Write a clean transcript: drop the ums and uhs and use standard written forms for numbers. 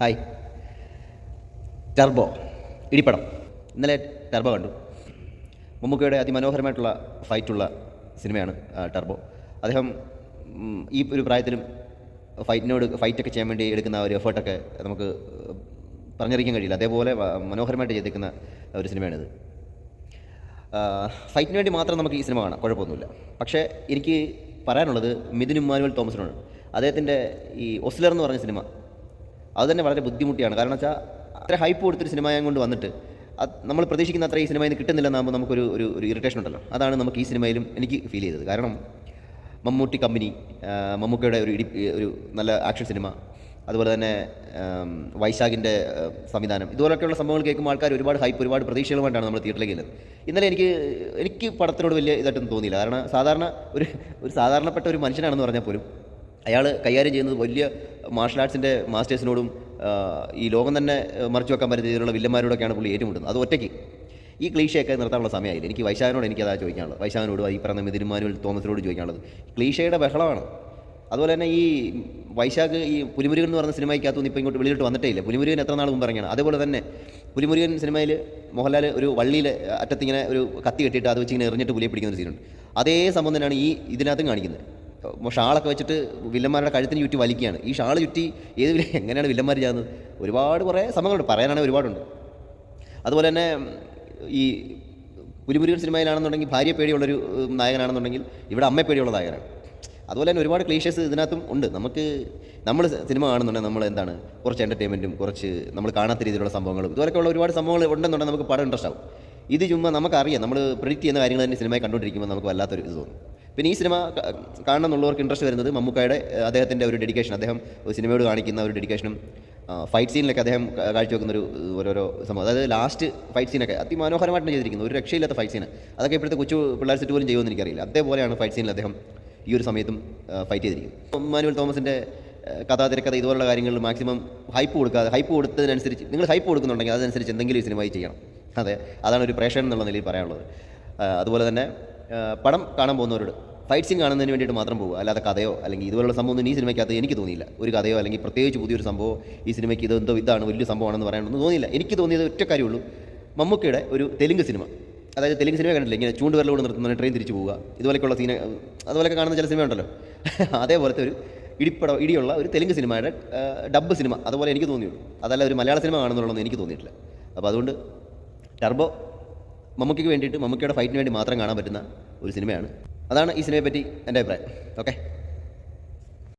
Hi. Turbo ഇടിപ്പടം. ഇന്നലെ turbo കണ്ടു. മമ്മൂക്കയുടെ അതിമനോഹരമായിട്ടുള്ള ഫൈറ്റുള്ള സിനിമയാണ് ടർബോ. അദ്ദേഹം ഈ ഒരു പ്രായത്തിലും ഫൈറ്റൊക്കെ ചെയ്യാൻ വേണ്ടി എടുക്കുന്ന ഒരു എഫേർട്ടൊക്കെ നമുക്ക് പറഞ്ഞറിയിക്കാൻ കഴിയില്ല. അതേപോലെ മനോഹരമായിട്ട് ചെയ്തിരിക്കുന്ന ഒരു സിനിമയാണിത്. ഫൈറ്റിന് വേണ്ടി മാത്രം നമുക്ക് ഈ സിനിമ കാണാം, കുഴപ്പമൊന്നുമില്ല. പക്ഷേ എനിക്ക് പറയാനുള്ളത് മിഥുൻ ഇമ്മാനുവൽ തോമസിനോട്. അദ്ദേഹത്തിൻ്റെ ഈ ഒസ്ലർ എന്ന് പറഞ്ഞ സിനിമ അത് തന്നെ വളരെ ബുദ്ധിമുട്ടിയാണ്. കാരണം വെച്ചാൽ അത്ര ഹൈപ്പ് കൊടുത്തൊരു സിനിമയും കൊണ്ട് വന്നിട്ട് നമ്മൾ പ്രതീക്ഷിക്കുന്ന അത്ര ഈ സിനിമയിൽ നിന്ന് കിട്ടുന്നില്ലെന്നാകുമ്പോൾ നമുക്കൊരു ഒരു ഒരു ഇറിറ്റേഷൻ ഉണ്ടല്ലോ. അതാണ് നമുക്ക് ഈ സിനിമയിലും എനിക്ക് ഫീൽ ചെയ്തത്. കാരണം മമ്മൂട്ടി കമ്പനി, മമ്മൂക്കയുടെ ഒരു നല്ല ആക്ഷൻ സിനിമ, അതുപോലെ തന്നെ വൈശാഖിൻ്റെ സംവിധാനം, ഇതുപോലൊക്കെയുള്ള സംഭവങ്ങൾ കേൾക്കുമ്പോൾ ആൾക്കാർ ഒരുപാട് ഹൈപ്പ്, ഒരുപാട് പ്രതീക്ഷകളുമായിട്ടാണ് നമ്മൾ തിയേറ്ററിലേക്ക് ചെല്ലുന്നത്. ഇന്നലെ എനിക്ക് പടത്തിനോട് വലിയ ഇതായിട്ടൊന്നും തോന്നിയില്ല. കാരണം ഒരു സാധാരണപ്പെട്ട ഒരു മനുഷ്യനാണെന്ന് പറഞ്ഞാൽ പോലും അയാൾ കൈകാര്യം ചെയ്യുന്നത് വലിയ മാർഷൽ ആർട്സിൻ്റെ മാസ്റ്റേഴ്സിനോടും ഈ ലോകം തന്നെ മറിച്ചു വെക്കാൻ പറ്റുന്ന രീതിയിലുള്ള വില്ലന്മാരോടൊക്കെയാണ് പുള്ളി ഏറ്റുമുട്ടുന്നത്. അത് ഒറ്റയ്ക്ക് ഈ ക്ലീഷയൊക്കെ നിർത്താനുള്ള സമയമായില്ല. എനിക്ക് വൈശാഖിനോട് എനിക്കതാ ചോദിക്കാനുള്ളത്. വൈശാഖിനോട് ഈ പറഞ്ഞ മിഥുൻ ഇമ്മാനുവൽ തോമസിനോട് ചോദിക്കാനുള്ളത്. ക്ലീഷയുടെ ബഹളമാണ്. അതുപോലെ തന്നെ ഈ വൈശാഖ് ഈ പുലിമുരുകൻ എന്ന് പറഞ്ഞ സിനിമയ്ക്കകത്തുനിന്ന് ഇപ്പോൾ ഇങ്ങോട്ട് വെളിയിലോട്ട് വന്നിട്ടേ ഇല്ല. പുലിമുരുകൻ എത്ര നാൾ മുമ്പ് ഇറങ്ങിയാണ്. അതേപോലെ തന്നെ പുലിമുരുകൻ സിനിമയിൽ മോഹൻലാൽ ഒരു വള്ളിയിൽ അറ്റത്തിങ്ങനെ ഒരു കത്തി കെട്ടിയിട്ട് അത് വെച്ച് ഇങ്ങനെ എറിഞ്ഞിട്ട് പുലിയെ പിടിക്കുന്ന ഒരു സീനുണ്ട്. അതേ സംഭവം തന്നെയാണ് ഇതിനകത്തും കാണിക്കുന്നത്. ഷാളൊക്കെ വെച്ചിട്ട് വില്ലന്മാരുടെ കഴുത്തിന് ചുറ്റി വലിക്കുകയാണ്. ഈ ഷാൾ ചുറ്റി എങ്ങനെയാണ് വില്ലന്മാർ ചെയ്യുന്നത്? കുറേ സംഭവങ്ങളുണ്ട്, പറയാനാണെങ്കിൽ ഒരുപാടുണ്ട്. അതുപോലെ തന്നെ ഈ പുലിമുരുകൻ സിനിമയിലാണെന്നുണ്ടെങ്കിൽ ഭാര്യ പേടിയുള്ളൊരു നായകനാണെന്നുണ്ടെങ്കിൽ ഇവിടെ അമ്മയെ പേടിയുള്ള നായകനാണ്. അതുപോലെ തന്നെ ഒരുപാട് ക്ലീഷേഴ്സ് ഇതിനകത്തും ഉണ്ട്. നമ്മൾ സിനിമ കാണുന്നുണ്ടെങ്കിൽ നമ്മൾ എന്താണ് കുറച്ച് എൻ്റർടൈൻമെൻറ്റും കുറച്ച് നമ്മൾ കാണാത്ത രീതിയിലുള്ള സംഭവങ്ങളും ഇതുപോലെയൊക്കെയുള്ള ഒരുപാട് സംഭവങ്ങൾ ഉണ്ടെന്നുണ്ടെങ്കിൽ നമുക്ക് പടം ഇൻട്രസ്റ്റ് ആവും. ഇത് ചുമ്മാ നമുക്കറിയാം, നമ്മൾ പ്രെഡിക്റ്റ് ചെയ്യുന്ന കാര്യങ്ങൾ തന്നെ സിനിമയെ കണ്ടുകൊണ്ടിരിക്കുമ്പോൾ നമുക്ക് വല്ലാത്തൊരു ഇത് തോന്നും. പിന്നെ ഈ സിനിമ കാണണം എന്നുള്ളവർക്ക് ഇൻട്രസ്റ്റ് വരുന്നത് മമ്മൂക്കയുടെ അദ്ദേഹത്തിൻ്റെ ഒരു ഡെഡിക്കേഷൻ, അദ്ദേഹം സിനിമയോട് കാണിക്കുന്ന ഒരു ഡെഡിക്കേഷനും ഫൈറ്റ് സീനിലൊക്കെ അദ്ദേഹം കാഴ്ചവെക്കുന്നൊരു ഓരോരോ സംഭവം. അതായത് ലാസ്റ്റ് ഫൈറ്റ് സീനൊക്കെ അതിമനോഹരമായിട്ടാണ് ചെയ്തിരിക്കുന്നത്. ഒരു രക്ഷയില്ലാത്ത ഫൈറ്റ് സീന്. അതൊക്കെ ഇപ്പോഴത്തെ കൊച്ചു പിള്ളേർ സെറ്റ് പോലും ചെയ്യുമെന്ന് എനിക്കറിയില്ല. അതേപോലെയാണ് ഫൈറ്റ് സീനിൽ അദ്ദേഹം ഈ ഒരു സമയത്തും ഫൈറ്റ് ചെയ്തിരിക്കുന്നത്. ഇമ്മാനുവൽ തോമസിൻ്റെ കഥ, തിരക്കഥ ഇതുപോലുള്ള കാര്യങ്ങളിൽ മാക്സിമം ഹൈപ്പ് കൊടുത്തതിനനുസരിച്ച് നിങ്ങൾ ഹൈപ്പ് കൊടുക്കുന്നുണ്ടെങ്കിൽ അതനുസരിച്ച് എന്തെങ്കിലും ഈ സിനിമയിൽ ചെയ്യണം. അതാണ് ഒരു പ്രേക്ഷകൻ എന്നുള്ള നിലയിൽ പറയാനുള്ളത്. അതുപോലെ തന്നെ പടം കാണാൻ പോകുന്നവരോട് ഫൈറ്റ് സീൻ കാണുന്നതിന് വേണ്ടിയിട്ട് മാത്രം പോകുക, അല്ലാതെ കഥയോ അല്ലെങ്കിൽ ഇതുപോലുള്ള സംഭവമൊന്നും ഈ സിനിമയ്ക്കകത്ത് എനിക്ക് തോന്നിയില്ല. ഒരു കഥയോ അല്ലെങ്കിൽ പ്രത്യേകിച്ച് പുതിയൊരു സംഭവം ഈ സിനിമയ്ക്ക് ഇതാണ് വലിയ സംഭവമാണെന്ന് പറയാനൊന്നും തോന്നിയില്ല. എനിക്ക് തോന്നിയത് ഒറ്റ കാര്യമുള്ളൂ, മമ്മൂക്കയുടെ ഒരു തെലുങ്ക് സിനിമ, അതായത് തെലുങ്ക് സിനിമ കണ്ടില്ല, ഇങ്ങനെ ചൂണ്ടുവിരലോട് നിർത്തുന്ന ട്രെയിൻ തിരിച്ചു പോവുക, ഇതുപോലെയൊക്കെയുള്ള സീൻ, അതുപോലെയൊക്കെ കാണുന്ന ചില സിനിമ ഉണ്ടല്ലോ, അതേപോലത്തെ ഒരു ഇടിയുള്ള ഒരു തെലുങ്ക് സിനിമയുടെ ഡബ്ബ് സിനിമ അതുപോലെ എനിക്ക് തോന്നിയുള്ളൂ. അതല്ല ഒരു മലയാള സിനിമ കാണുന്നുള്ളതെന്ന് എനിക്ക് തോന്നിയിട്ടില്ല. അപ്പോൾ അതുകൊണ്ട് ടർബോ മമ്മൂക്കയ്ക്ക് വേണ്ടിയിട്ട്, മമ്മൂക്കയുടെ ഫൈറ്റിന് വേണ്ടി മാത്രം കാണാൻ പറ്റുന്ന ഒരു സിനിമയാണ്. അതാണ് ഈ സിനിമയെപ്പറ്റി എൻ്റെ അഭിപ്രായം. ഓക്കെ.